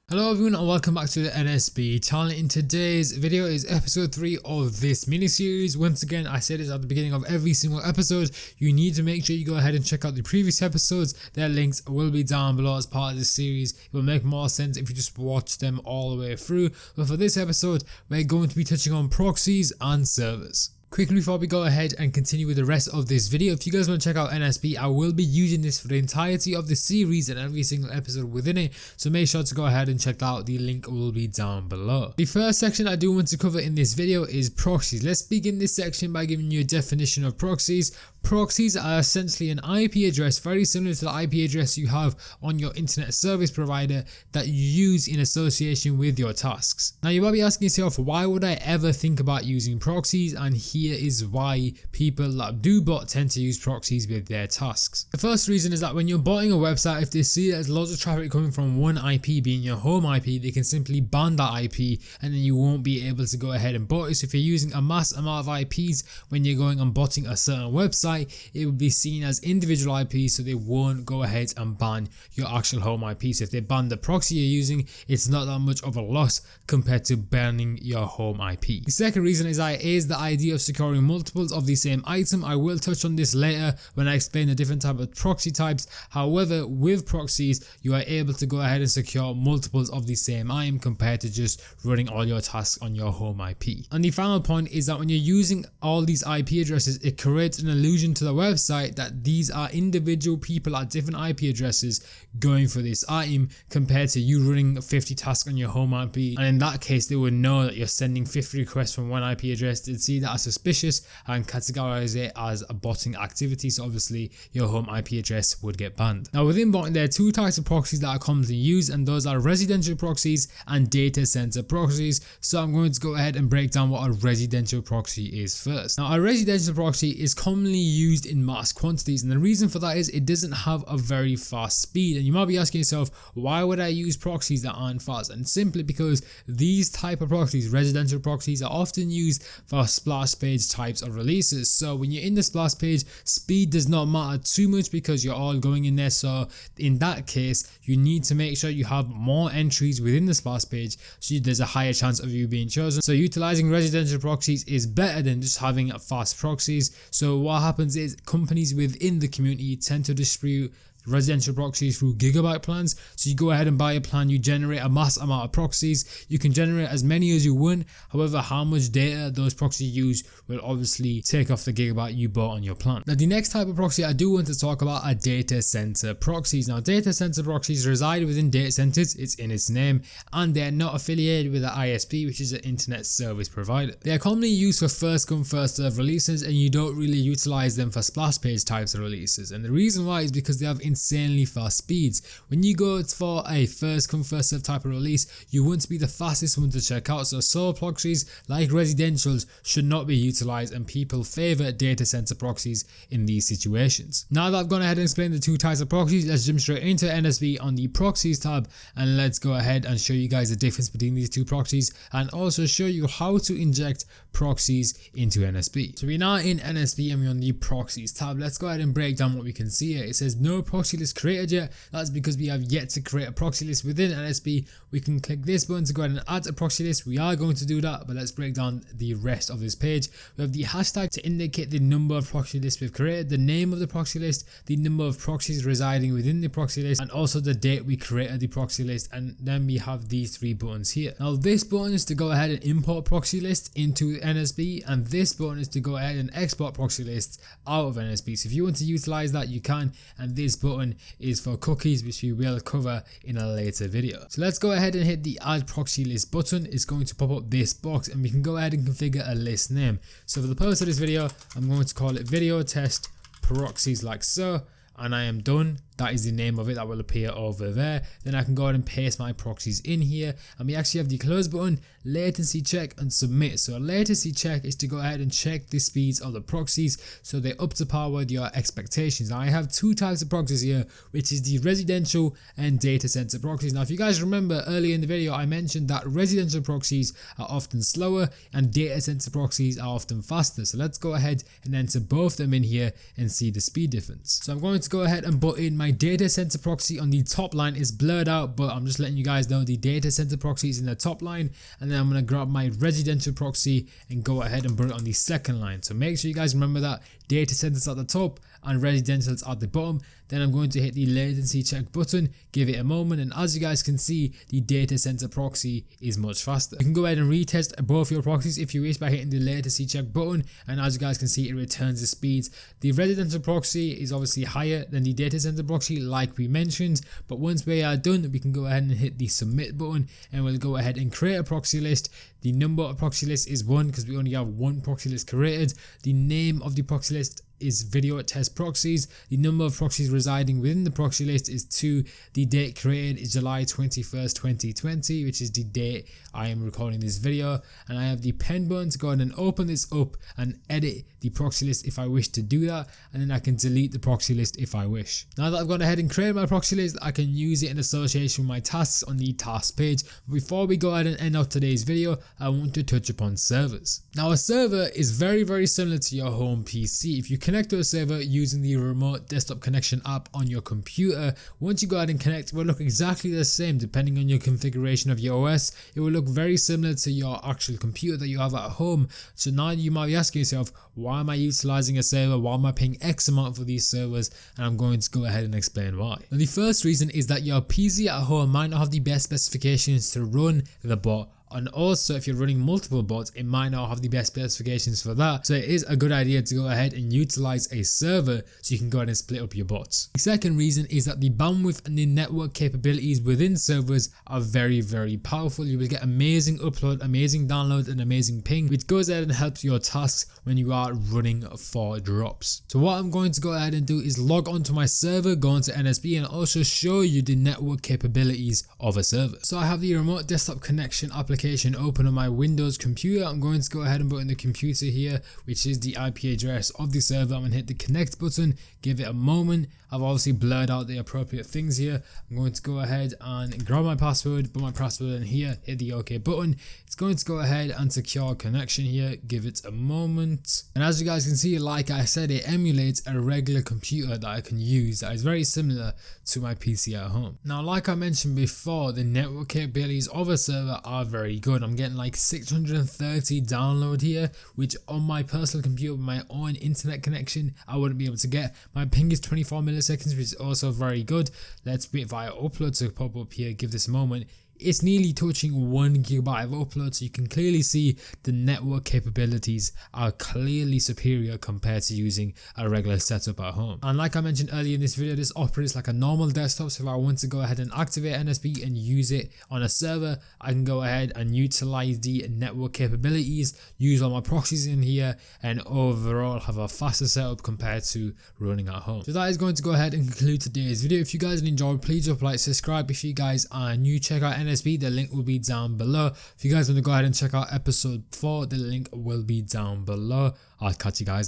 Hello everyone and welcome back to the NSB channel. In today's video is episode 3 of this mini-series. Once again, I say this at the beginning of every single episode, you need to make sure you go ahead and check out the previous episodes. Their links will be down below as part of this series. It will make more sense if you just watch them all the way through. But for this episode, we're going to be touching on proxies and servers. Quickly before we go ahead and continue with the rest of this video, if you guys want to check out NSB, I will be using this for the entirety of the series and every single episode within it, so make sure to go ahead and check that out. The link will be down below. The first section I do want to cover in this video is proxies. Let's begin this section by giving you a definition of proxies. Proxies are essentially an IP address very similar to the IP address you have on your internet service provider that you use in association with your tasks. Now you might be asking yourself, why would I ever think about using proxies? And here is why people that do bot tend to use proxies with their tasks. The first reason is that when you're botting a website, if they see there's lots of traffic coming from one IP being your home IP, they can simply ban that IP and then you won't be able to go ahead and bot it. So if you're using a mass amount of IPs when you're going and botting a certain website, it will be seen as individual IPs, so they won't go ahead and ban your actual home IP. So if they ban the proxy you're using, it's not that much of a loss compared to banning your home IP. The second reason is the idea of securing multiples of the same item. I will touch on this later when I explain the different type of proxy types. However, with proxies, you are able to go ahead and secure multiples of the same item compared to just running all your tasks on your home IP. And the final point is that when you're using all these IP addresses, it creates an illusion to the website that these are individual people at different IP addresses going for this item, compared to you running 50 tasks on your home IP. And in that case, they would know that you're sending 50 requests from one IP address. They'd see that as suspicious and categorize it as a botting activity. So obviously your home IP address would get banned. Now within botting, there are two types of proxies that are commonly used, and those are residential proxies and data center proxies. So I'm going to go ahead and break down what a residential proxy is first. Now a residential proxy is commonly used in mass quantities, and the reason for that is it doesn't have a very fast speed. And you might be asking yourself, why would I use proxies that aren't fast? And simply because these type of proxies, residential proxies, are often used for splash page types of releases. So when you're in the splash page, speed does not matter too much because you're all going in there. So in that case, you need to make sure you have more entries within the splash page, so there's a higher chance of you being chosen. So utilizing residential proxies is better than just having fast proxies. So what happens is companies within the community tend to distribute residential proxies through gigabyte plans. So you go ahead and buy a plan, you generate a mass amount of proxies. You can generate as many as you want. However, how much data those proxies use will obviously take off the gigabyte you bought on your plan. Now the next type of proxy I do want to talk about are data center proxies. Now data center proxies reside within data centers, it's in its name, and they're not affiliated with an ISP, which is an internet service provider. They are commonly used for first come first serve releases, and you don't really utilize them for splash page types of releases. And the reason why is because they have insanely fast speeds. When you go for a first come first serve type of release, you want to be the fastest one to check out. So solo proxies like residentials should not be utilized, and people favor data center proxies in these situations. Now that I've gone ahead and explained the two types of proxies, let's jump straight into NSB on the proxies tab, and let's go ahead and show you guys the difference between these two proxies and also show you how to inject proxies into NSB. So we're now in NSB and we're on the proxies tab. Let's go ahead and break down what we can see here. It says no proxy list created yet. That's because we have yet to create a proxy list within NSB. We can click this button to go ahead and add a proxy list. We are going to do that, but let's break down the rest of this page. We have the hashtag to indicate the number of proxy lists we've created, the name of the proxy list, the number of proxies residing within the proxy list, and also the date we created the proxy list. And then we have these three buttons here. Now this button is to go ahead and import proxy lists into NSB, and this button is to go ahead and export proxy lists out of NSB. So if you want to utilize that, you can, and this button is for cookies, which we will cover in a later video. So let's go ahead and hit the add proxy list button. It's going to pop up this box, and we can go ahead and configure a list name. So for the purpose of this video, I'm going to call it video test proxies like so, and I am done. That is the name of it that will appear over there. Then I can go ahead and paste my proxies in here, and we actually have the close button, latency check, and submit. So a latency check is to go ahead and check the speeds of the proxies so they're up to par with your expectations. Now I have two types of proxies here, which is the residential and data center proxies. Now if you guys remember earlier in the video, I mentioned that residential proxies are often slower and data center proxies are often faster. So let's go ahead and enter both of them in here and see the speed difference. So I'm going to go ahead and put in my my data center proxy on the top line is blurred out, but I'm just letting you guys know the data center proxy is in the top line, and then I'm going to grab my residential proxy and go ahead and put it on the second line. So make sure you guys remember that data centers at the top and residentials at the bottom. Then I'm going to hit the latency check button, give it a moment, and as you guys can see, the data center proxy is much faster. You can go ahead and retest both your proxies if you wish by hitting the latency check button, and as you guys can see, it returns the speeds. The residential proxy is obviously higher than the data center proxy like we mentioned, but once we are done, we can go ahead and hit the submit button, and we'll go ahead and create a proxy list. The number of proxy lists is 1 because we only have 1 proxy list created. The name of the proxy list is video test proxies. The number of proxies residing within the proxy list is 2. The date created is July 21st 2020, which is the date I am recording this video, and I have the pen button to go ahead and open this up and edit the proxy list if I wish to do that, and then I can delete the proxy list if I wish. Now that I've gone ahead and created my proxy list, I can use it in association with my tasks on the task page. But before we go ahead and end off today's video, I want to touch upon servers. Now a server is very similar to your home PC. If you connect to a server using the remote desktop connection app on your computer, once you go ahead and connect, it will look exactly the same depending on your configuration of your OS. It will look very similar to your actual computer that you have at home. So now you might be asking yourself, why am I utilizing a server? Why am I paying X amount for these servers? And I'm going to go ahead and explain why. Now the first reason is that your PC at home might not have the best specifications to run the bot, and also if you're running multiple bots, it might not have the best specifications for that. So it is a good idea to go ahead and utilize a server so you can go ahead and split up your bots. The second reason is that the bandwidth and the network capabilities within servers are very powerful. You will get amazing upload, amazing download, and amazing ping, which goes ahead and helps your tasks when you are running for drops. So what I'm going to go ahead and do is log onto my server, go onto NSB, and also show you the network capabilities of a server. So I have the remote desktop connection application open on my Windows computer. I'm going to go ahead and put in the computer here, which is the IP address of the server. I'm going to hit the connect button, give it a moment. I've obviously blurred out the appropriate things here. I'm going to go ahead and grab my password, put my password in here, hit the OK button. It's going to go ahead and secure connection here, give it a moment. And as you guys can see, like I said, it emulates a regular computer that I can use that is very similar to my PC at home. Now, like I mentioned before, the network capabilities of a server are very good. I'm getting like 630 download here, which on my personal computer with my own internet connection, I wouldn't be able to get. My ping is 24 milliseconds, which is also very good. Let's wait for our upload to pop up here, give this a moment. It's nearly touching 1 gigabyte of upload, so you can clearly see the network capabilities are clearly superior compared to using a regular setup at home. And like I mentioned earlier in this video, this operates like a normal desktop. So if I want to go ahead and activate NSB and use it on a server, I can go ahead and utilize the network capabilities, use all my proxies in here, and overall have a faster setup compared to running at home. So that is going to go ahead and conclude today's video. If you guys enjoyed, please drop a like, subscribe. If you guys are new, check out NSB, the link will be down below. If you guys want to go ahead and check out episode 4, the link will be down below. I'll catch you guys there.